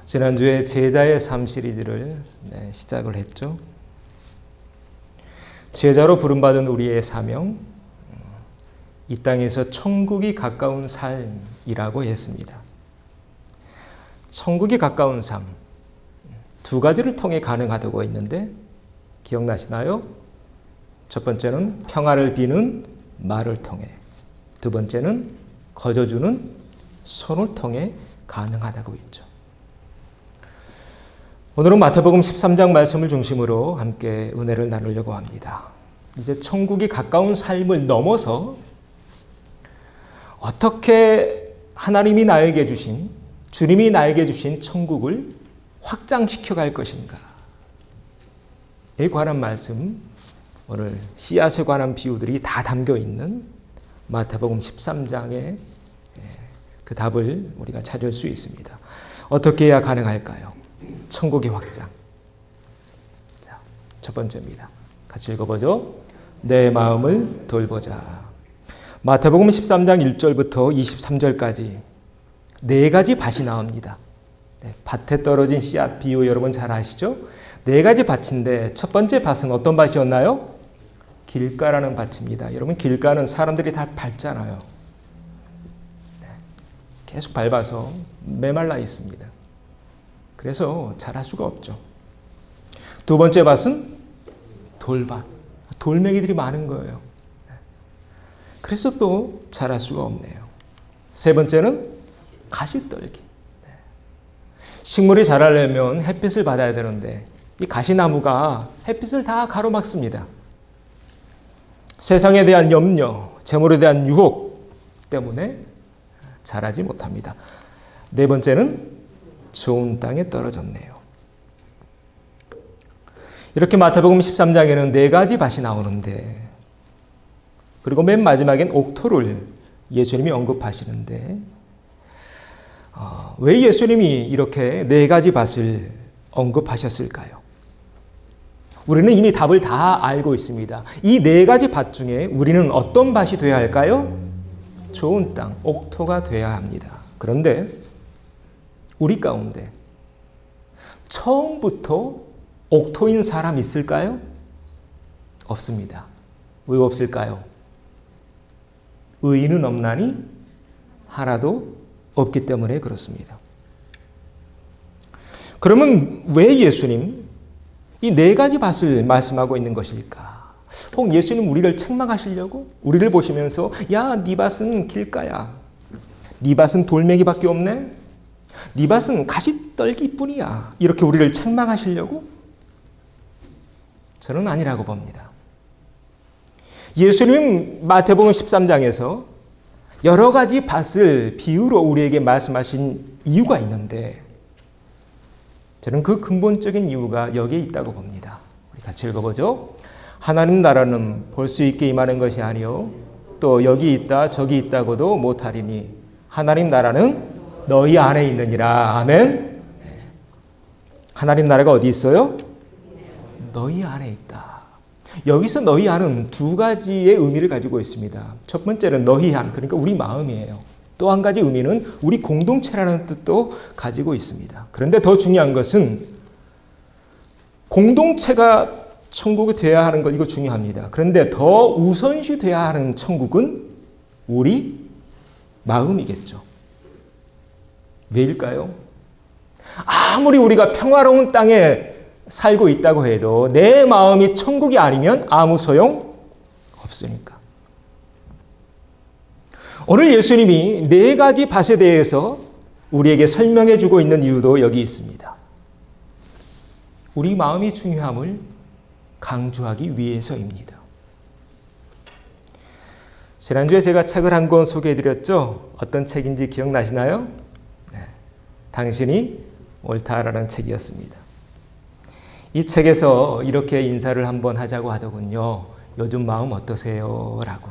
지난주에 제자의 삶 시리즈를 시작을 했죠. 제자로 부름받은 우리의 사명, 이 땅에서 천국이 가까운 삶이라고 했습니다. 천국이 가까운 삶, 두 가지를 통해 가능하다고 했는데 기억나시나요? 첫 번째는 평화를 비는 말을 통해, 두 번째는 거저주는 손을 통해 가능하다고 했죠. 오늘은 마태복음 13장 말씀을 중심으로 함께 은혜를 나누려고 합니다. 이제 천국이 가까운 삶을 넘어서 어떻게 하나님이 나에게 주신, 주님이 나에게 주신 천국을 확장시켜 갈 것인가, 에 관한 말씀, 오늘 씨앗에 관한 비유들이 다 담겨 있는 마태복음 13장의 그 답을 우리가 찾을 수 있습니다. 어떻게 해야 가능할까요? 천국의 확장. 자, 첫 번째입니다. 같이 읽어보죠. 내 마음을 돌보자. 마태복음 13장 1절부터 23절까지 네 가지 밭이 나옵니다. 밭에 떨어진 씨앗 비유 여러분 잘 아시죠? 네 가지 밭인데 첫 번째 밭은 어떤 밭이었나요? 길가라는 밭입니다. 여러분 길가는 사람들이 다 밟잖아요. 계속 밟아서 메말라 있습니다. 그래서 자랄 수가 없죠. 두 번째 밭은 돌밭. 돌멩이들이 많은 거예요. 그래서 또 자랄 수가 없네요. 세 번째는 가시떨기. 식물이 자라려면 햇빛을 받아야 되는데 이 가시나무가 햇빛을 다 가로막습니다. 세상에 대한 염려, 재물에 대한 유혹 때문에 자라지 못합니다. 네 번째는 좋은 땅에 떨어졌네요. 이렇게 마태복음 13장에는 네 가지 밭이 나오는데, 그리고 맨 마지막엔 옥토를 예수님이 언급하시는데, 왜 예수님이 이렇게 네 가지 밭을 언급하셨을까요? 우리는 이미 답을 다 알고 있습니다. 이 네 가지 밭 중에 우리는 어떤 밭이 되어야 할까요? 좋은 땅, 옥토가 되어야 합니다. 그런데 우리 가운데 처음부터 옥토인 사람 있을까요? 없습니다. 왜 없을까요? 의인은 없나니 하나도 없기 때문에 그렇습니다. 그러면 왜 예수님 이 네 가지 밭을 말씀하고 있는 것일까? 혹 예수님 우리를 책망하시려고? 우리를 보시면서 야, 네 밭은 길가야. 네 밭은 돌멩이밖에 없네. 네 밭은 가시떨기뿐이야. 이렇게 우리를 책망하시려고? 저는 아니라고 봅니다. 예수님 마태복음 13장에서 여러 가지 밭을 비유로 우리에게 말씀하신 이유가 있는데, 저는 그 근본적인 이유가 여기에 있다고 봅니다. 우리 같이 읽어보죠. 하나님 나라는 볼 수 있게 임하는 것이 아니요 또 여기 있다 저기 있다고도 못하리니 하나님 나라는 너희 안에 있느니라. 아멘. 하나님 나라가 어디 있어요? 너희 안에 있다. 여기서 너희 안은 두 가지의 의미를 가지고 있습니다. 첫 번째는 너희 안, 그러니까 우리 마음이에요. 또 한 가지 의미는 우리 공동체라는 뜻도 가지고 있습니다. 그런데 더 중요한 것은 공동체가 천국이 되어야 하는 것, 이거 중요합니다. 그런데 더 우선시 되어야 하는 천국은 우리 마음이겠죠. 왜일까요? 아무리 우리가 평화로운 땅에 살고 있다고 해도 내 마음이 천국이 아니면 아무 소용 없으니까. 오늘 예수님이 네 가지 밭에 대해서 우리에게 설명해 주고 있는 이유도 여기 있습니다. 우리 마음이 중요함을 강조하기 위해서입니다. 지난주에 제가 책을 한 권 소개해 드렸죠? 어떤 책인지 기억나시나요? 네. 당신이 옳다라는 책이었습니다. 이 책에서 이렇게 인사를 한번 하자고 하더군요. 요즘 마음 어떠세요? 라고.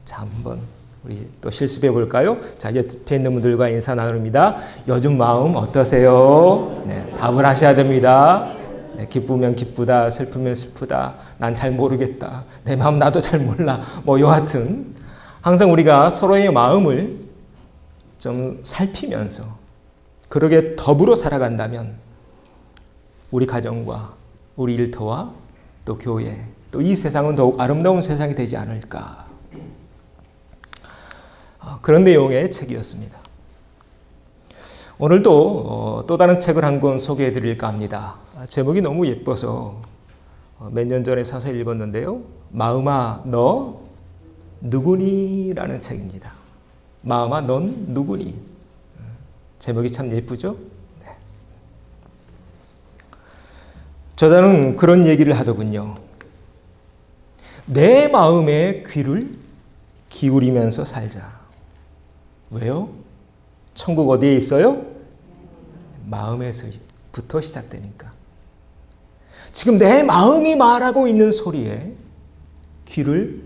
자, 한번 우리 또 실습해 볼까요? 자, 옆에 있는 분들과 인사 나눕니다. 요즘 마음 어떠세요? 네, 답을 하셔야 됩니다. 네, 기쁘면 기쁘다, 슬프면 슬프다, 난 잘 모르겠다, 내 마음 나도 잘 몰라, 뭐 여하튼 항상 우리가 서로의 마음을 좀 살피면서 그러게 더불어 살아간다면 우리 가정과 우리 일터와 또 교회, 또 이 세상은 더욱 아름다운 세상이 되지 않을까. 그런 내용의 책이었습니다. 오늘도 또 다른 책을 한 권 소개해 드릴까 합니다. 제목이 너무 예뻐서 몇 년 전에 사서 읽었는데요. 마음아 너 누구니? 라는 책입니다. 마음아 넌 누구니? 제목이 참 예쁘죠? 네. 저자는 그런 얘기를 하더군요. 내 마음의 귀를 기울이면서 살자. 왜요? 천국 어디에 있어요? 마음에서부터 시작되니까. 지금 내 마음이 말하고 있는 소리에 귀를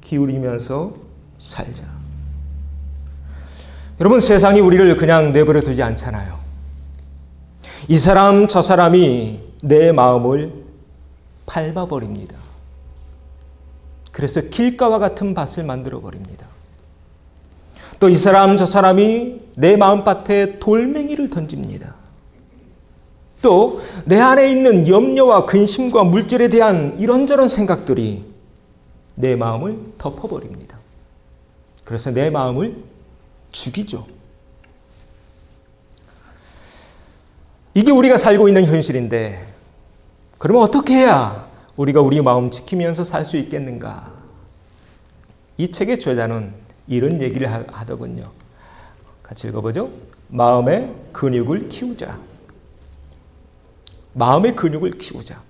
기울이면서 살자. 여러분, 세상이 우리를 그냥 내버려 두지 않잖아요. 이 사람 저 사람이 내 마음을 밟아버립니다. 그래서 길가와 같은 밭을 만들어 버립니다. 또 이 사람 저 사람이 내 마음밭에 돌멩이를 던집니다. 또 내 안에 있는 염려와 근심과 물질에 대한 이런저런 생각들이 내 마음을 덮어버립니다. 그래서 내 마음을 죽이죠. 이게 우리가 살고 있는 현실인데, 그러면 어떻게 해야 우리가 우리 마음 지키면서 살 수 있겠는가? 이 책의 저자는 이런 얘기를 하더군요. 같이 읽어보죠. 마음의 근육을 키우자. 마음의 근육을 키우자.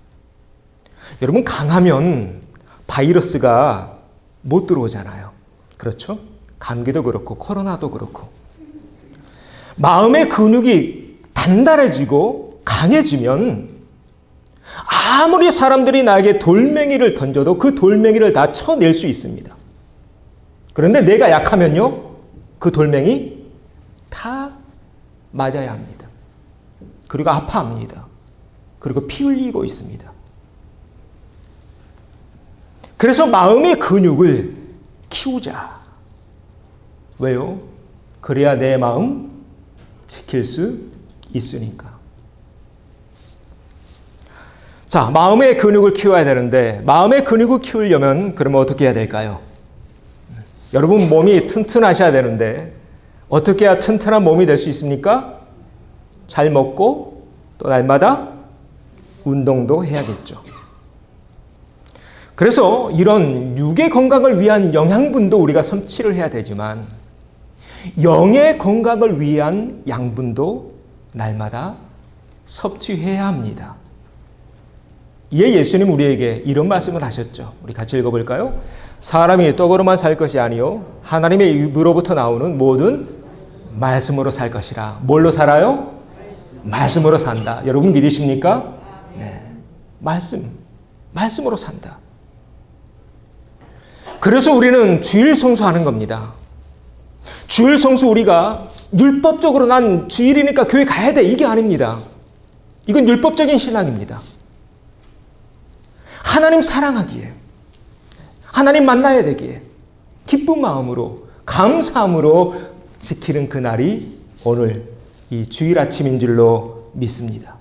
여러분, 강하면 바이러스가 못 들어오잖아요. 그렇죠? 감기도 그렇고 코로나도 그렇고. 마음의 근육이 단단해지고 강해지면 아무리 사람들이 나에게 돌멩이를 던져도 그 돌멩이를 다 쳐낼 수 있습니다. 그런데 내가 약하면요, 그 돌멩이 다 맞아야 합니다. 그리고 아파합니다. 그리고 피 흘리고 있습니다. 그래서 마음의 근육을 키우자. 왜요? 그래야 내 마음 지킬 수 있으니까. 자, 마음의 근육을 키워야 되는데, 마음의 근육을 키우려면 그러면 어떻게 해야 될까요? 여러분, 몸이 튼튼하셔야 되는데 어떻게 해야 튼튼한 몸이 될 수 있습니까? 잘 먹고 또 날마다 운동도 해야겠죠. 그래서 이런 육의 건강을 위한 영양분도 우리가 섭취를 해야 되지만 영의 건강을 위한 양분도 날마다 섭취해야 합니다. 이에 예수님 우리에게 이런 말씀을 하셨죠. 우리 같이 읽어볼까요? 사람이 떡으로만 살 것이 아니요 하나님의 입으로부터 나오는 모든 말씀으로 살 것이라. 뭘로 살아요? 말씀으로 산다. 여러분 믿으십니까? 네. 말씀으로 산다. 그래서 우리는 주일 성수하는 겁니다. 주일 성수 우리가 율법적으로 난 주일이니까 교회 가야 돼, 이게 아닙니다. 이건 율법적인 신앙입니다. 하나님 사랑하기에, 하나님 만나야 되기에 기쁜 마음으로, 감사함으로 지키는 그날이 오늘 이 주일 아침인 줄로 믿습니다.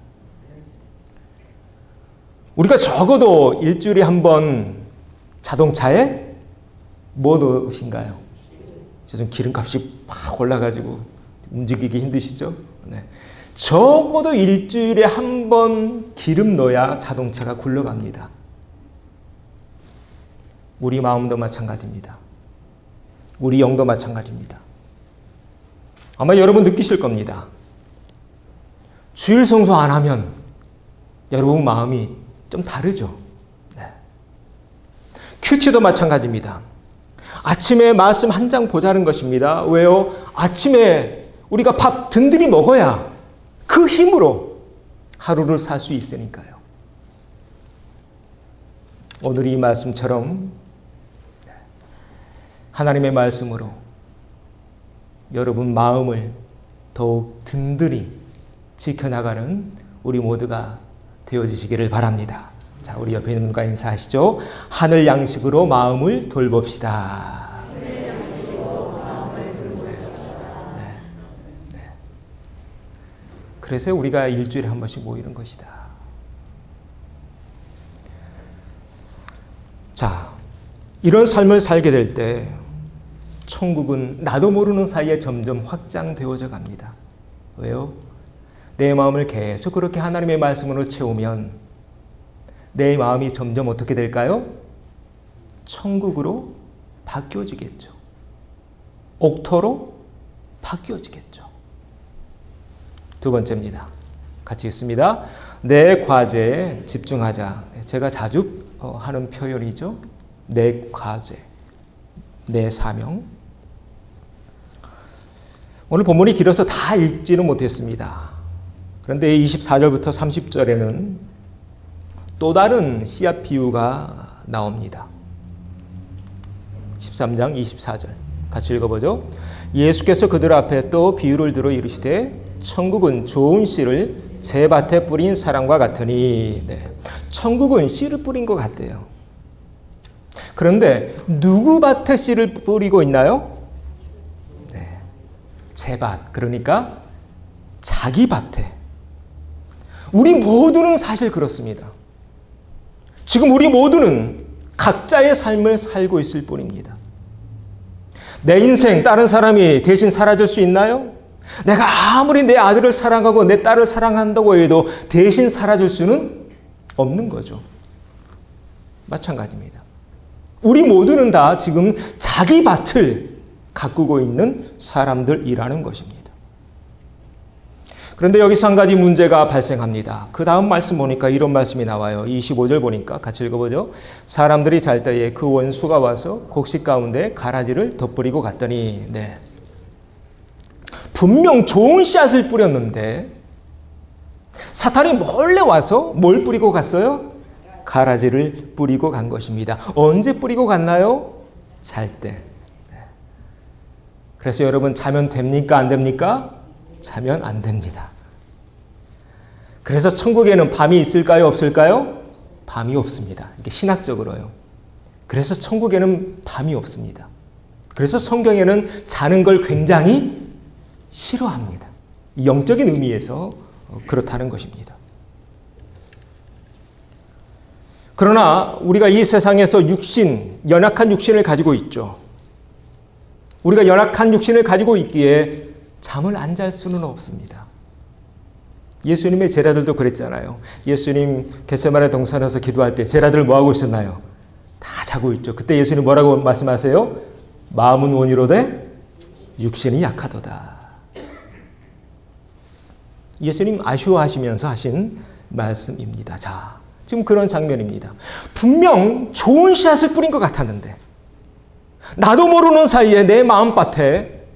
우리가 적어도 일주일에 한 번 자동차에 뭐 넣으신가요? 요즘 기름값이 막 올라가지고 움직이기 힘드시죠? 네. 적어도 일주일에 한 번 기름 넣어야 자동차가 굴러갑니다. 우리 마음도 마찬가지입니다. 우리 영도 마찬가지입니다. 아마 여러분 느끼실 겁니다. 주일 성수 안 하면 여러분 마음이 좀 다르죠. 네. 큐티도 마찬가지입니다. 아침에 말씀 한 장 보자는 것입니다. 왜요? 아침에 우리가 밥 든든히 먹어야 그 힘으로 하루를 살 수 있으니까요. 오늘 이 말씀처럼 하나님의 말씀으로 여러분 마음을 더욱 든든히 지켜나가는 우리 모두가 되어지시기를 바랍니다. 자, 우리 옆에 있는 분과 인사하시죠. 하늘 양식으로 마음을 돌봅시다. 그래서 우리가 일주일에 한 번씩 모이는 것이다. 자, 이런 삶을 살게 될 때 천국은 나도 모르는 사이에 점점 확장되어져 갑니다. 왜요? 내 마음을 계속 그렇게 하나님의 말씀으로 채우면 내 마음이 점점 어떻게 될까요? 천국으로 바뀌어지겠죠. 옥토로 바뀌어지겠죠. 두 번째입니다. 같이 읽습니다. 내 과제에 집중하자. 제가 자주 하는 표현이죠. 내 과제, 내 사명. 오늘 본문이 길어서 다 읽지는 못했습니다. 그런데 24절부터 30절에는 또 다른 씨앗 비유가 나옵니다. 13장 24절 같이 읽어보죠. 예수께서 그들 앞에 또 비유를 들어 이르시되 천국은 좋은 씨를 제 밭에 뿌린 사람과 같으니. 네. 천국은 씨를 뿌린 것 같대요. 그런데 누구 밭에 씨를 뿌리고 있나요? 네. 제 밭, 그러니까 자기 밭에. 우리 모두는 사실 그렇습니다. 지금 우리 모두는 각자의 삶을 살고 있을 뿐입니다. 내 인생 다른 사람이 대신 살아줄 수 있나요? 내가 아무리 내 아들을 사랑하고 내 딸을 사랑한다고 해도 대신 살아줄 수는 없는 거죠. 마찬가지입니다. 우리 모두는 다 지금 자기 밭을 가꾸고 있는 사람들이라는 것입니다. 그런데 여기서 한 가지 문제가 발생합니다. 그 다음 말씀 보니까 이런 말씀이 나와요. 25절 보니까 같이 읽어보죠. 사람들이 잘 때에 그 원수가 와서 곡식 가운데 가라지를 덧뿌리고 갔더니. 네. 분명 좋은 씨앗을 뿌렸는데 사탄이 몰래 와서 뭘 뿌리고 갔어요? 가라지를 뿌리고 간 것입니다. 언제 뿌리고 갔나요? 잘 때. 네. 그래서 여러분 자면 됩니까? 안 됩니까? 자면 안 됩니다. 그래서 천국에는 밤이 있을까요? 없을까요? 밤이 없습니다. 이게 신학적으로요. 그래서 천국에는 밤이 없습니다. 그래서 성경에는 자는 걸 굉장히 싫어합니다. 영적인 의미에서 그렇다는 것입니다. 그러나 우리가 이 세상에서 연약한 육신을 가지고 있죠. 우리가 연약한 육신을 가지고 있기에 잠을 안 잘 수는 없습니다. 예수님의 제자들도 그랬잖아요. 예수님 겟세마네 동산에서 기도할 때 제자들 뭐하고 있었나요? 다 자고 있죠. 그때 예수님 뭐라고 말씀하세요? 마음은 원이로되 육신이 약하도다. 예수님 아쉬워하시면서 하신 말씀입니다. 자, 지금 그런 장면입니다. 분명 좋은 씨앗을 뿌린 것 같았는데 나도 모르는 사이에 내 마음밭에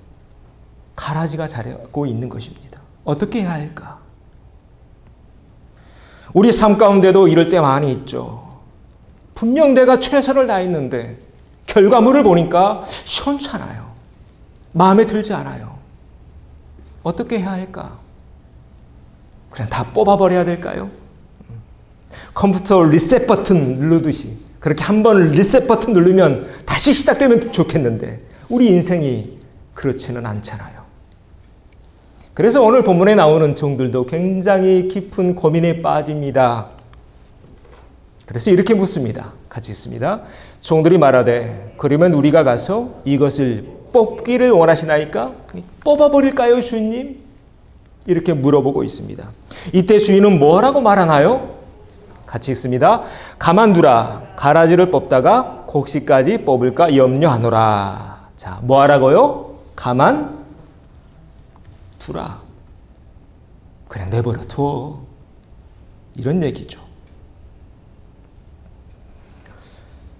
가라지가 자라고 있는 것입니다. 어떻게 해야 할까? 우리 삶 가운데도 이럴 때 많이 있죠. 분명 내가 최선을 다했는데 결과물을 보니까 시원찮아요. 마음에 들지 않아요. 어떻게 해야 할까? 그냥 다 뽑아버려야 될까요? 컴퓨터 리셋 버튼 누르듯이 그렇게 한번 리셋 버튼 누르면 다시 시작되면 좋겠는데 우리 인생이 그렇지는 않잖아요. 그래서 오늘 본문에 나오는 종들도 굉장히 깊은 고민에 빠집니다. 그래서 이렇게 묻습니다. 같이 있습니다. 종들이 말하되 그러면 우리가 가서 이것을 뽑기를 원하시나이까? 뽑아버릴까요, 주인님? 이렇게 물어보고 있습니다. 이때 주인은 뭐라고 말하나요? 같이 읽습니다. 가만두라. 가라지를 뽑다가 곡식까지 뽑을까 염려하노라. 자, 뭐 하라고요? 가만두라. 그냥 내버려 둬. 이런 얘기죠.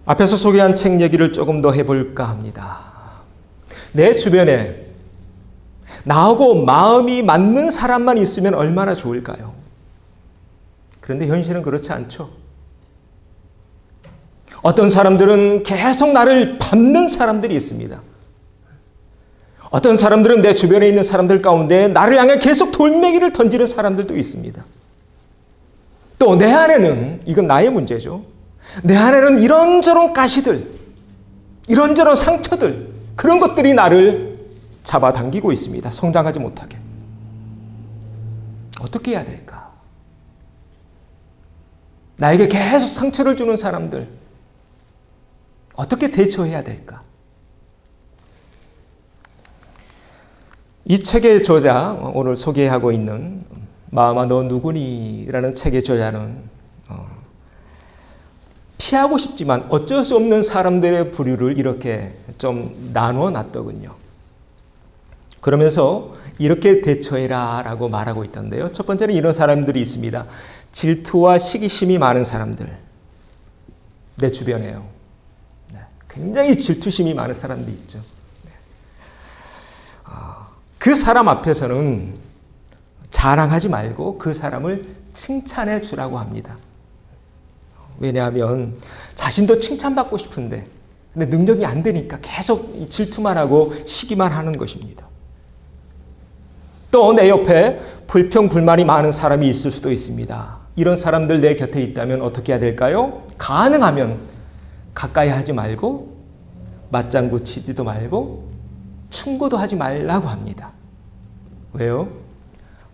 앞에서 소개한 책 얘기를 조금 더 해볼까 합니다. 내 주변에 나하고 마음이 맞는 사람만 있으면 얼마나 좋을까요? 그런데 현실은 그렇지 않죠. 어떤 사람들은 계속 나를 밟는 사람들이 있습니다. 어떤 사람들은 내 주변에 있는 사람들 가운데 나를 향해 계속 돌멩이를 던지는 사람들도 있습니다. 또 내 안에는, 이건 나의 문제죠. 내 안에는 이런저런 가시들, 이런저런 상처들, 그런 것들이 나를 잡아당기고 있습니다. 성장하지 못하게. 어떻게 해야 될까? 나에게 계속 상처를 주는 사람들, 어떻게 대처해야 될까? 이 책의 저자, 오늘 소개하고 있는 마음아 너 누구니? 라는 책의 저자는 피하고 싶지만 어쩔 수 없는 사람들의 부류를 이렇게 좀 나누어 놨더군요. 그러면서 이렇게 대처해라 라고 말하고 있던데요. 첫 번째는 이런 사람들이 있습니다. 질투와 시기심이 많은 사람들. 내 주변에요. 굉장히 질투심이 많은 사람들이 있죠. 그 사람 앞에서는 자랑하지 말고 그 사람을 칭찬해 주라고 합니다. 왜냐하면 자신도 칭찬받고 싶은데 근데 능력이 안 되니까 계속 질투만 하고 시기만 하는 것입니다. 또 내 옆에 불평불만이 많은 사람이 있을 수도 있습니다. 이런 사람들 내 곁에 있다면 어떻게 해야 될까요? 가능하면 가까이 하지 말고 맞장구 치지도 말고 충고도 하지 말라고 합니다. 왜요?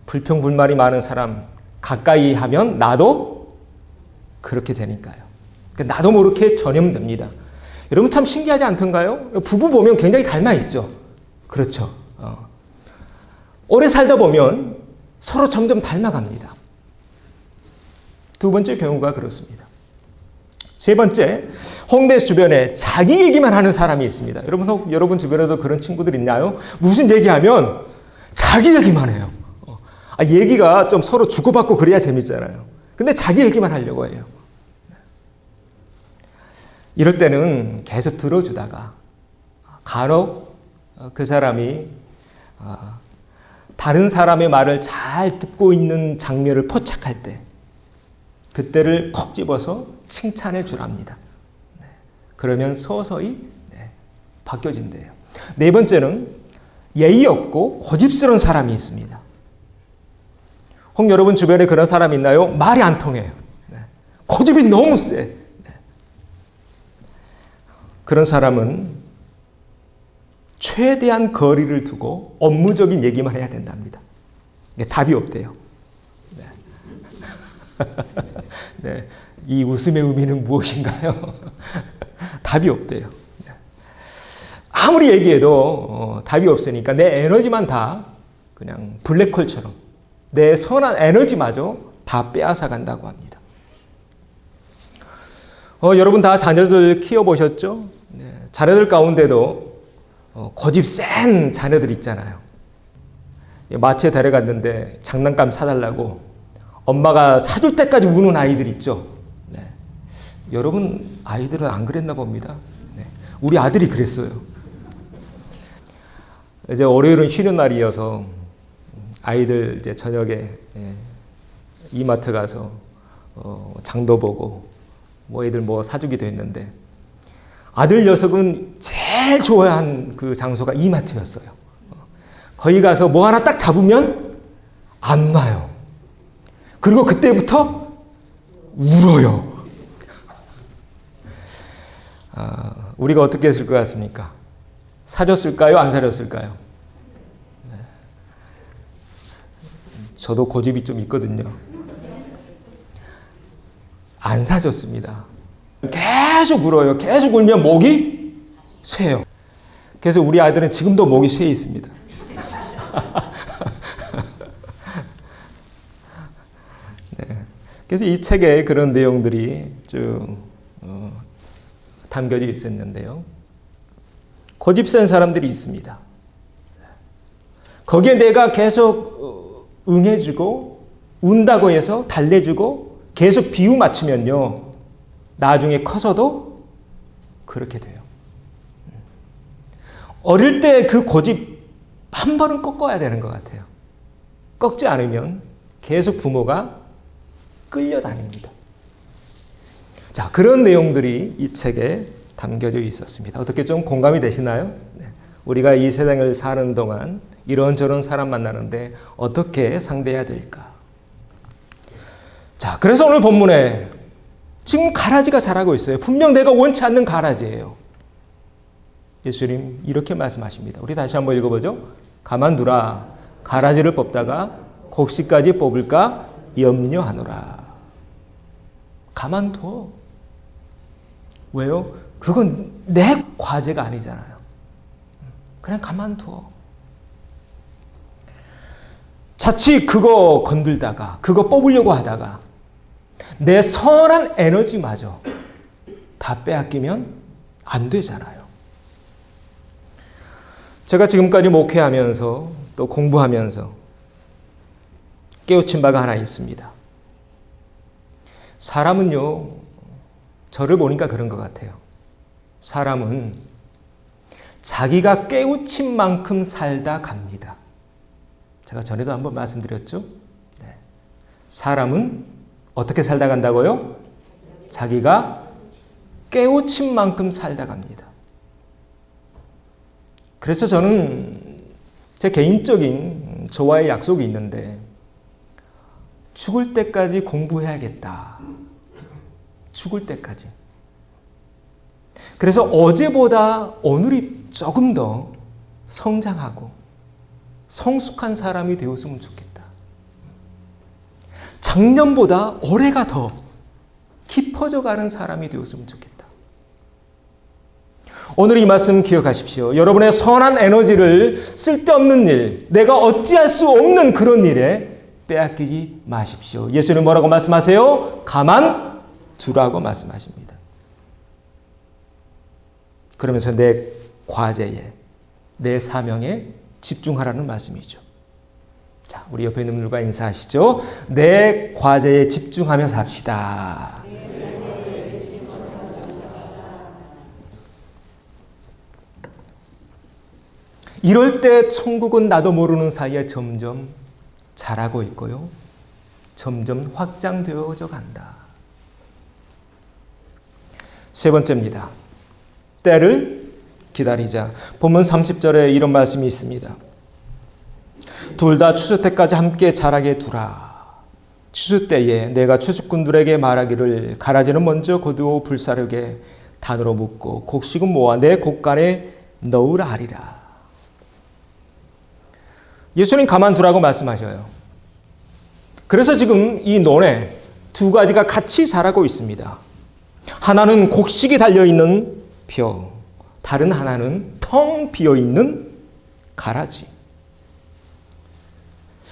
불평불만이 많은 사람 가까이 하면 나도 그렇게 되니까요. 그러니까 나도 모르게 전염됩니다. 여러분 참 신기하지 않던가요? 부부 보면 굉장히 닮아있죠. 그렇죠. 오래 살다 보면 서로 점점 닮아갑니다. 두 번째 경우가 그렇습니다. 세 번째, 홍대 주변에 자기 얘기만 하는 사람이 있습니다. 여러분 주변에도 그런 친구들 있나요? 무슨 얘기하면 자기 얘기만 해요. 얘기가 좀 서로 주고받고 그래야 재밌잖아요. 근데 자기 얘기만 하려고 해요. 이럴 때는 계속 들어주다가 간혹 그 사람이 다른 사람의 말을 잘 듣고 있는 장면을 포착할 때 그때를 콕 집어서 칭찬해 주랍니다. 그러면 서서히 바뀌어진대요. 네 번째는 예의 없고 고집스러운 사람이 있습니다. 혹 여러분 주변에 그런 사람 있나요? 말이 안 통해요. 고집이 너무 세. 그런 사람은 최대한 거리를 두고 업무적인 얘기만 해야 된답니다. 답이 없대요. 네. 이 웃음의 의미는 무엇인가요? 답이 없대요. 아무리 얘기해도 답이 없으니까 내 에너지만 다 그냥 블랙홀처럼 내 선한 에너지마저 다 빼앗아 간다고 합니다. 여러분 다 자녀들 키워보셨죠? 자녀들 가운데도 고집 센 자녀들 있잖아요. 마트에 데려갔는데 장난감 사달라고 엄마가 사줄 때까지 우는 아이들 있죠. 여러분 아이들은 안 그랬나 봅니다. 우리 아들이 그랬어요. 이제 월요일은 쉬는 날이어서 아이들 이제 저녁에 이마트 가서 장도 보고 뭐 애들 뭐 사주기도 했는데 아들 녀석은 제일 좋아한 그 장소가 이마트였어요. 거기 가서 뭐 하나 딱 잡으면 안 놔요. 그리고 그때부터 울어요. 우리가 어떻게 했을 것 같습니까? 사줬을까요? 안 사줬을까요? 저도 고집이 좀 있거든요. 안 사줬습니다. 계속 울어요. 계속 울면 목이 쇠요. 그래서 우리 아이들은 지금도 목이 쇠 있습니다. 네. 그래서 이 책에 그런 내용들이 쭉 담겨져 있었는데요. 고집 센 사람들이 있습니다. 거기에 내가 계속 응해주고 운다고 해서 달래주고 계속 비유 맞추면요. 나중에 커서도 그렇게 돼요. 어릴 때 그 고집 한 번은 꺾어야 되는 것 같아요. 꺾지 않으면 계속 부모가 끌려다닙니다. 자, 그런 내용들이 이 책에 담겨져 있었습니다. 어떻게 좀 공감이 되시나요? 우리가 이 세상을 사는 동안 이런저런 사람 만나는데 어떻게 상대해야 될까? 자, 그래서 오늘 본문에 지금 가라지가 자라고 있어요. 분명 내가 원치 않는 가라지예요. 예수님 이렇게 말씀하십니다. 우리 다시 한번 읽어보죠. 가만두라. 가라지를 뽑다가 곡식까지 뽑을까 염려하노라. 가만둬. 왜요? 그건 내 과제가 아니잖아요. 그냥 가만둬. 자칫 그거 건들다가 그거 뽑으려고 하다가 내 선한 에너지마저 다 빼앗기면 안 되잖아요. 제가 지금까지 목회하면서 또 공부하면서 깨우친 바가 하나 있습니다. 사람은요, 저를 보니까 그런 것 같아요. 사람은 자기가 깨우친 만큼 살다 갑니다. 제가 전에도 한번 말씀드렸죠? 네. 사람은 어떻게 살다 간다고요? 자기가 깨우친 만큼 살다 갑니다. 그래서 저는 제 개인적인 저와의 약속이 있는데 죽을 때까지 공부해야겠다. 죽을 때까지. 그래서 어제보다 오늘이 조금 더 성장하고 성숙한 사람이 되었으면 좋겠다. 작년보다 올해가 더 깊어져 가는 사람이 되었으면 좋겠다. 오늘 이 말씀 기억하십시오. 여러분의 선한 에너지를 쓸데없는 일, 내가 어찌할 수 없는 그런 일에 빼앗기지 마십시오. 예수님 뭐라고 말씀하세요? 가만 두라고 말씀하십니다. 그러면서 내 과제에, 내 사명에 집중하라는 말씀이죠. 자, 우리 옆에 있는 분들과 인사하시죠. 내 과제에 집중하며 삽시다. 이럴 때 천국은 나도 모르는 사이에 점점 자라고 있고요. 점점 확장되어져 간다. 세 번째입니다. 때를 기다리자. 본문 30절에 이런 말씀이 있습니다. 둘 다 추수 때까지 함께 자라게 두라. 추수 때에 내가 추수꾼들에게 말하기를 가라지는 먼저 거두어 불사르게 단으로 묶고 곡식은 모아 내 곡간에 넣으라 하리라. 예수님 가만두라고 말씀하셔요. 그래서 지금 이 논에 두 가지가 같이 자라고 있습니다. 하나는 곡식이 달려있는 벼, 다른 하나는 텅 비어있는 가라지.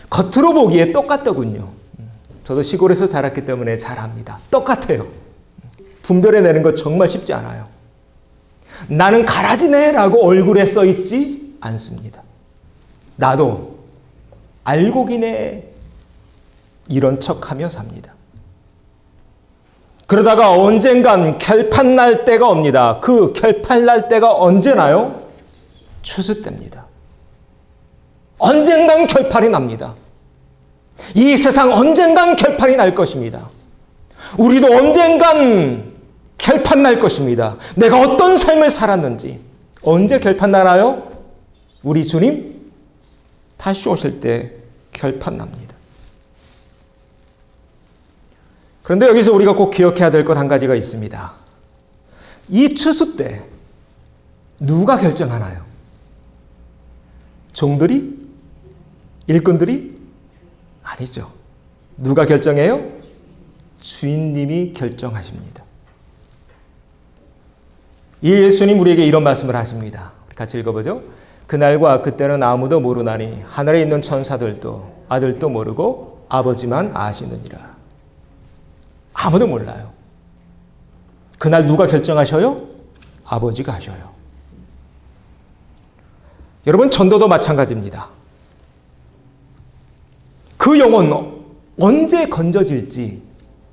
겉으로 보기에 똑같더군요. 저도 시골에서 자랐기 때문에 잘 압니다. 똑같아요. 분별해내는 거 정말 쉽지 않아요. 나는 가라지네 라고 얼굴에 써있지 않습니다. 나도 알고기네 이런 척하며 삽니다. 그러다가 언젠간 결판 날 때가 옵니다. 그 결판 날 때가 언제나요? 추수 때입니다. 언젠간 결판이 납니다. 이 세상 언젠간 결판이 날 것입니다. 우리도 언젠간 결판 날 것입니다. 내가 어떤 삶을 살았는지. 언제 결판 나나요? 우리 주님 다시 오실 때 결판 납니다. 그런데 여기서 우리가 꼭 기억해야 될 것 한 가지가 있습니다. 이 추수 때 누가 결정하나요? 종들이? 일꾼들이? 아니죠. 누가 결정해요? 주인님이 결정하십니다. 이 예수님 우리에게 이런 말씀을 하십니다. 같이 읽어보죠. 그날과 그때는 아무도 모르나니 하늘에 있는 천사들도 아들도 모르고 아버지만 아시느니라. 아무도 몰라요. 그날 누가 결정하셔요? 아버지가 하셔요. 여러분 전도도 마찬가지입니다. 그 영혼 언제 건져질지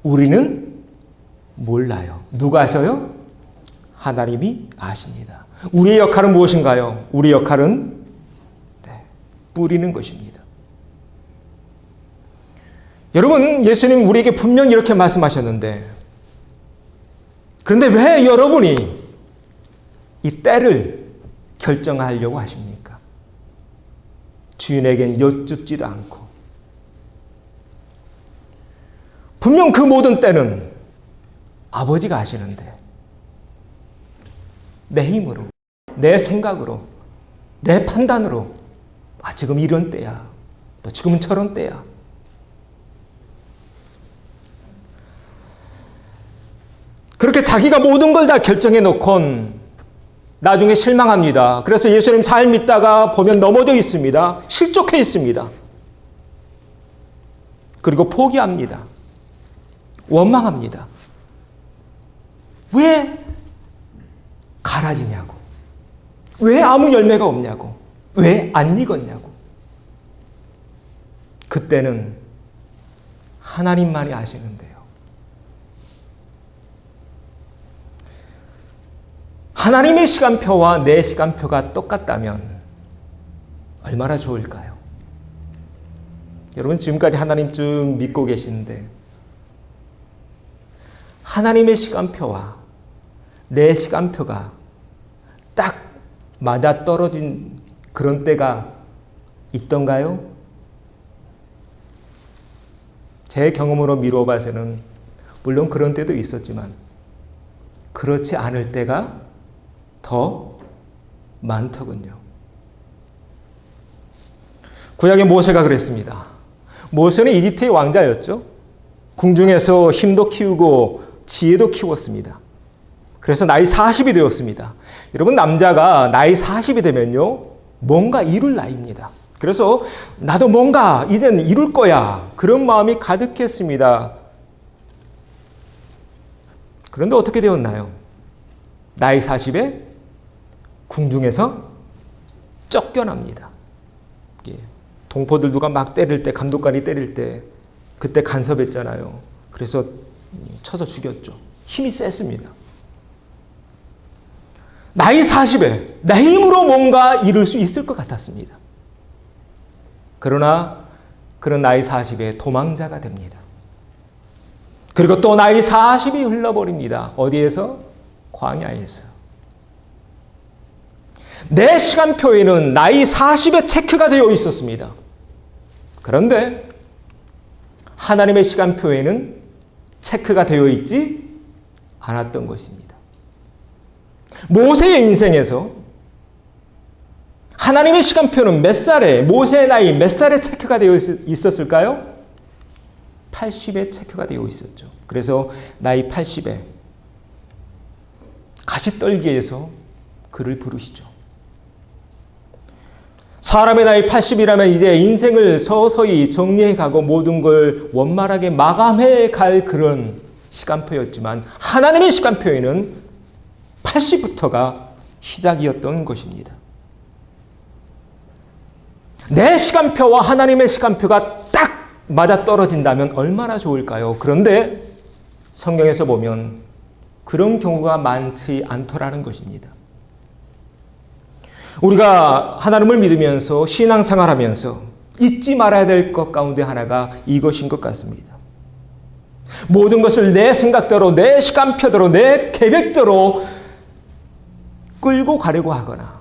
우리는 몰라요. 누가 아셔요? 하나님이 아십니다. 우리의 역할은 무엇인가요? 우리 역할은 뿌리는 것입니다. 여러분, 예수님 우리에게 분명히 이렇게 말씀하셨는데, 그런데 왜 여러분이 이 때를 결정하려고 하십니까? 주인에겐 여쭙지도 않고. 분명 그 모든 때는 아버지가 아시는데, 내 힘으로, 내 생각으로, 내 판단으로, 지금 이런 때야, 또 지금은 저런 때야, 그렇게 자기가 모든 걸 다 결정해 놓곤 나중에 실망합니다. 그래서 예수님 잘 믿다가 보면 넘어져 있습니다. 실족해 있습니다. 그리고 포기합니다. 원망합니다. 왜 갈아지냐고. 왜 아무 열매가 없냐고. 왜 안 익었냐고. 그때는 하나님만이 아시는데요. 하나님의 시간표와 내 시간표가 똑같다면 얼마나 좋을까요? 여러분 지금까지 하나님 쭉 믿고 계시는데 하나님의 시간표와 내 시간표가 딱 맞아떨어진 그런 때가 있던가요? 제 경험으로 미루어 봐서는 물론 그런 때도 있었지만 그렇지 않을 때가 더 많더군요. 구약의 모세가 그랬습니다. 모세는 이집트의 왕자였죠. 궁중에서 힘도 키우고 지혜도 키웠습니다. 그래서 나이 40이 되었습니다. 여러분 남자가 나이 40이 되면요 뭔가 이룰 나이입니다. 그래서 나도 뭔가 이젠 이룰 거야 그런 마음이 가득했습니다. 그런데 어떻게 되었나요? 나이 40에 궁중에서 쫓겨납니다. 동포들 누가 막 때릴 때 감독관이 때릴 때 그때 간섭했잖아요. 그래서 쳐서 죽였죠. 힘이 셌습니다. 나이 40에 내 힘으로 뭔가 이룰 수 있을 것 같았습니다. 그러나 그런 나이 40에 도망자가 됩니다. 그리고 또 나이 40이 흘러버립니다. 어디에서? 광야에서. 내 시간표에는 나이 40에 체크가 되어 있었습니다. 그런데 하나님의 시간표에는 체크가 되어 있지 않았던 것입니다. 모세의 인생에서 하나님의 시간표는 몇 살에, 모세의 나이 몇 살에 체크가 되어 있었을까요? 80에 체크가 되어 있었죠. 그래서 나이 80에 가시떨기에서 그를 부르시죠. 사람의 나이 80이라면 이제 인생을 서서히 정리해 가고 모든 걸 원만하게 마감해 갈 그런 시간표였지만 하나님의 시간표에는 80부터가 시작이었던 것입니다. 내 시간표와 하나님의 시간표가 딱 맞아떨어진다면 얼마나 좋을까요? 그런데 성경에서 보면 그런 경우가 많지 않더라는 것입니다. 우리가 하나님을 믿으면서 신앙생활하면서 잊지 말아야 될 것 가운데 하나가 이것인 것 같습니다. 모든 것을 내 생각대로, 내 시간표대로, 내 계획대로 끌고 가려고 하거나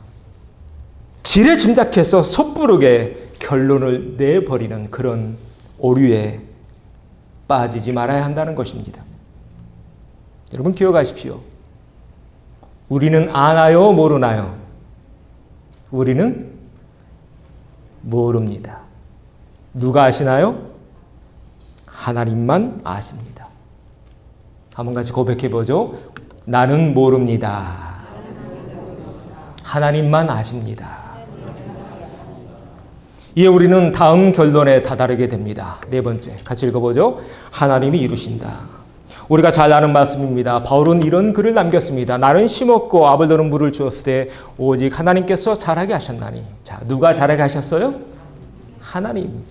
지레 짐작해서 섣부르게 결론을 내버리는 그런 오류에 빠지지 말아야 한다는 것입니다. 여러분 기억하십시오. 우리는 아나요, 모르나요? 우리는 모릅니다. 누가 아시나요? 하나님만 아십니다. 한번 같이 고백해보죠. 나는 모릅니다. 하나님만 아십니다. 이에 우리는 다음 결론에 다다르게 됩니다. 네 번째, 같이 읽어보죠. 하나님이 이루신다. 우리가 잘 아는 말씀입니다. 바울은 이런 글을 남겼습니다. 나는 심었고 아볼로는 물을 주었을 때 오직 하나님께서 자라게 하셨나니. 자, 누가 자라게 하셨어요? 하나님.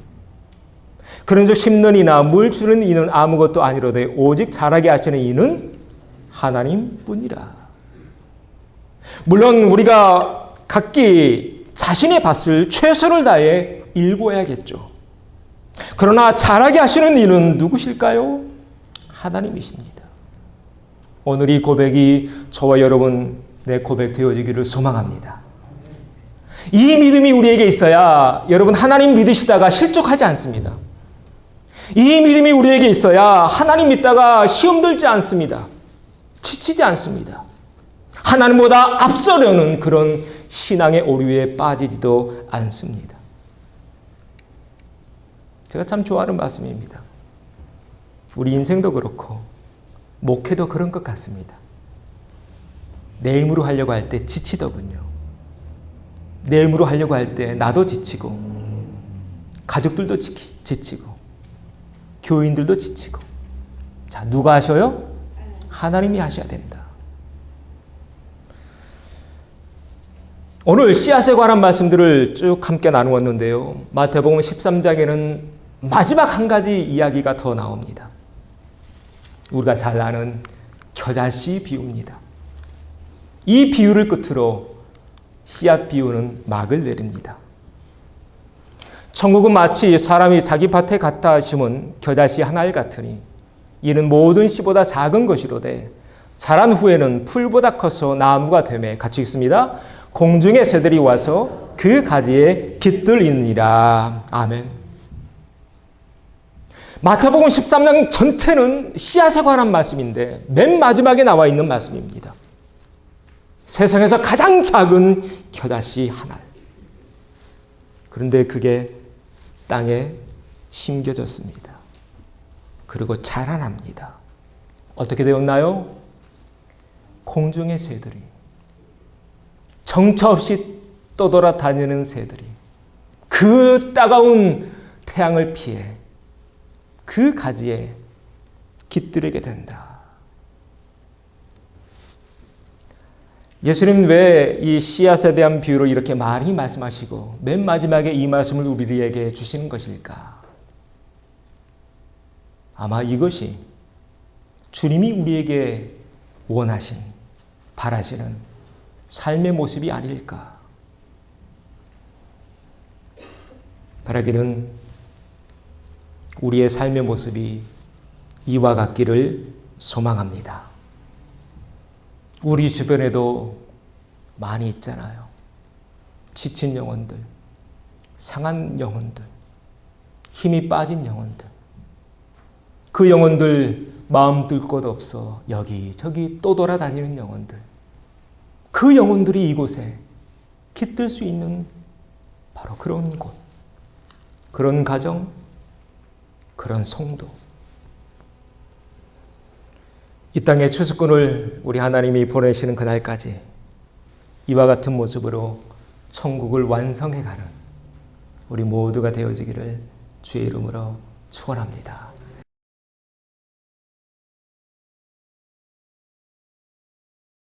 그런즉 심는 이나 물 주는 이는 아무것도 아니로되 오직 자라게 하시는 이는 하나님뿐이라. 물론 우리가 각기 자신의 밭을 최선을 다해 일궈야겠죠. 그러나 자라게 하시는 이는 누구실까요? 하나님이십니다. 오늘 이 고백이 저와 여러분 내 고백 되어지기를 소망합니다. 이 믿음이 우리에게 있어야 여러분 하나님 믿으시다가 실족하지 않습니다. 이 믿음이 우리에게 있어야 하나님 믿다가 시험 들지 않습니다. 지치지 않습니다. 하나님보다 앞서려는 그런 신앙의 오류에 빠지지도 않습니다. 제가 참 좋아하는 말씀입니다. 우리 인생도 그렇고 목회도 그런 것 같습니다. 내 힘으로 하려고 할 때 지치더군요. 내 힘으로 하려고 할 때 나도 지치고 가족들도 지치고 교인들도 지치고. 자, 누가 하셔요? 하나님이 하셔야 된다. 오늘 씨앗에 관한 말씀들을 쭉 함께 나누었는데요. 마태복음 13장에는 마지막 한 가지 이야기가 더 나옵니다. 우리가 잘 아는 겨자씨 비유입니다. 이 비유를 끝으로 씨앗 비유는 막을 내립니다. 천국은 마치 사람이 자기 밭에 갖다 심은 겨자씨 한 알 같으니 이는 모든 씨보다 작은 것이로되 자란 후에는 풀보다 커서 나무가 되매 같이 있습니다. 공중의 새들이 와서 그 가지에 깃들이니라. 아멘. 마태복음 13장 전체는 씨앗에 관한 말씀인데 맨 마지막에 나와 있는 말씀입니다. 세상에서 가장 작은 겨자씨 한 알. 그런데 그게 땅에 심겨졌습니다. 그리고 자라납니다. 어떻게 되었나요? 공중의 새들이, 정처 없이 떠돌아다니는 새들이 그 따가운 태양을 피해 그 가지에 깃들게 된다. 예수님 왜 이 씨앗에 대한 비유로 이렇게 많이 말씀하시고 맨 마지막에 이 말씀을 우리에게 주시는 것일까? 아마 이것이 주님이 우리에게 원하신, 바라시는 삶의 모습이 아닐까? 바라기는 우리의 삶의 모습이 이와 같기를 소망합니다. 우리 주변에도 많이 있잖아요. 지친 영혼들, 상한 영혼들, 힘이 빠진 영혼들. 그 영혼들 마음 들 곳 없어 여기저기 또 돌아다니는 영혼들. 그 영혼들이 이곳에 깃들 수 있는 바로 그런 곳, 그런 가정, 그런 성도. 이 땅에 추수꾼을 우리 하나님이 보내시는 그날까지 이와 같은 모습으로 천국을 완성해가는 우리 모두가 되어지기를 주의 이름으로 축원합니다.